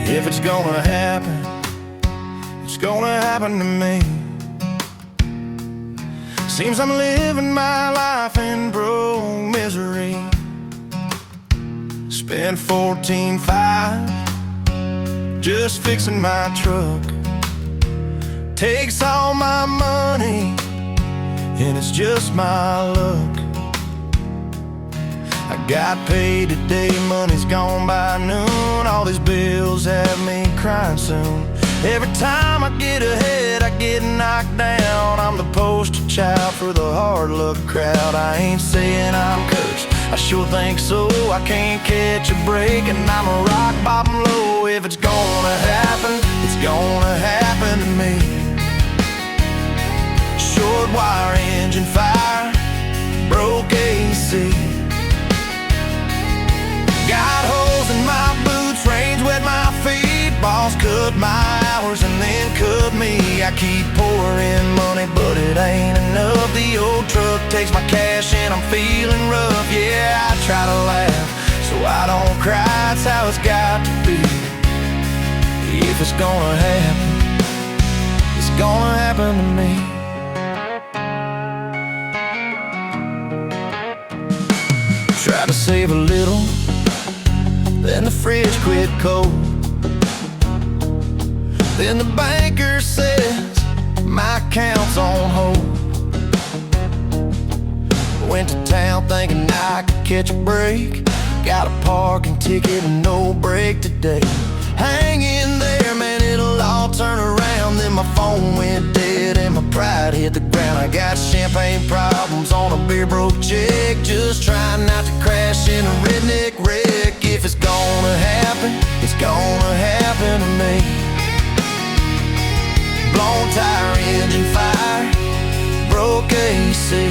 If it's gonna happen, it's gonna happen to me. Seems I'm living my life in broke misery. Spent 14.5 just fixing my truck. Takes all my money and it's just my luck. I got paid today, money's gone by noon. All these bills have me crying soon. Every time I get ahead, I get knocked down. I'm the poster child for the hard luck crowd. I ain't saying I'm cursed, I sure think so. I can't catch a break and I'm a rock bottom low. If it's gonna happen, it's gonna happen to me. Short wire engine fire, broke AC. Got holes in my boots, rain's wet my feet. Boss cut my hours and then cut me. I keep pouring money, but it ain't enough. The old truck takes my cash and I'm feeling rough. Yeah, I try to laugh so I don't cry. It's how it's got to be. If it's gonna happen, it's gonna happen to me. Try to save a little, then the fridge quit cold. Then the banker says my account's on hold. Went to town thinking I could catch a break. Got a parking ticket and no break today. Hang in there, man, it'll all turn around. Then my phone went dead and my pride hit the ground. I got champagne problems on a beer broke chick. Just trying not to crash in a redneck wreck. If it's gonna happen, it's gonna happen to me. Blown tire, engine fire, broke AC.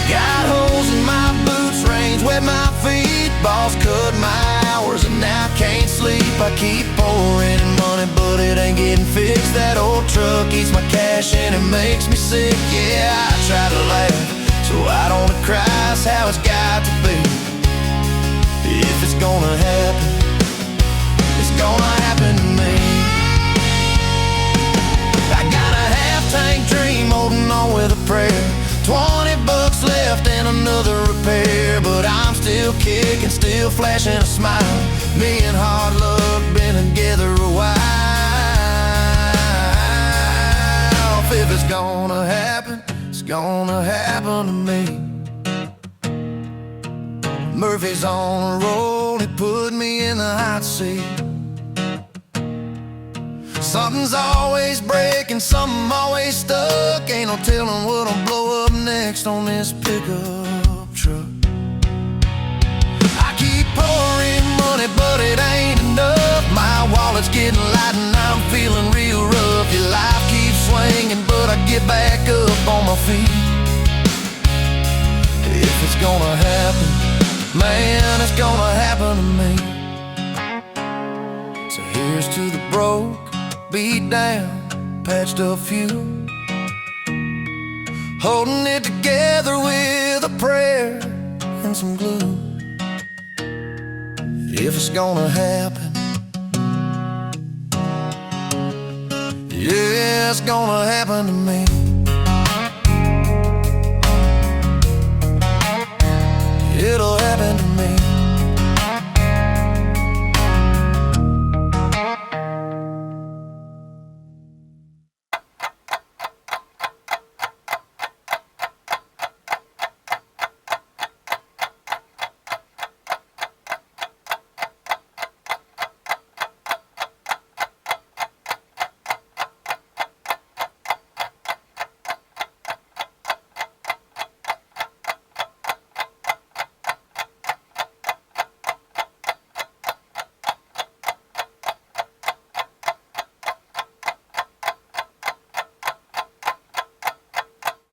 Got holes in my boots, rain's wet my feet. Boss cut my hours and now I can't sleep. I keep pouring money, but it ain't getting fixed. That old truck eats my cash and it makes me sick. Yeah, I try to laugh so I don't cry. It's how it's got to be. If it's gonna happen, it's gonna happen to me. I got a half-tank dream holding on with a prayer. 20 bucks left and another repair. But I'm still kicking, still flashing a smile. Me and hard luck been together a while. If it's gonna happen, it's gonna happen to me. Murphy's on a roll, he put me in the hot seat. Something's always breaking, something always stuck. Ain't no telling what'll blow up next on this pickup truck. I keep pouring money, but it ain't enough. My wallet's getting light and I'm feeling real rough. Your life keeps swinging, but I get back up on my feet. If it's gonna happen, man, it's gonna happen to me. So here's to the broke, beat down, patched up few, holding it together with a prayer and some glue. If it's gonna happen, yeah, it's gonna happen to me.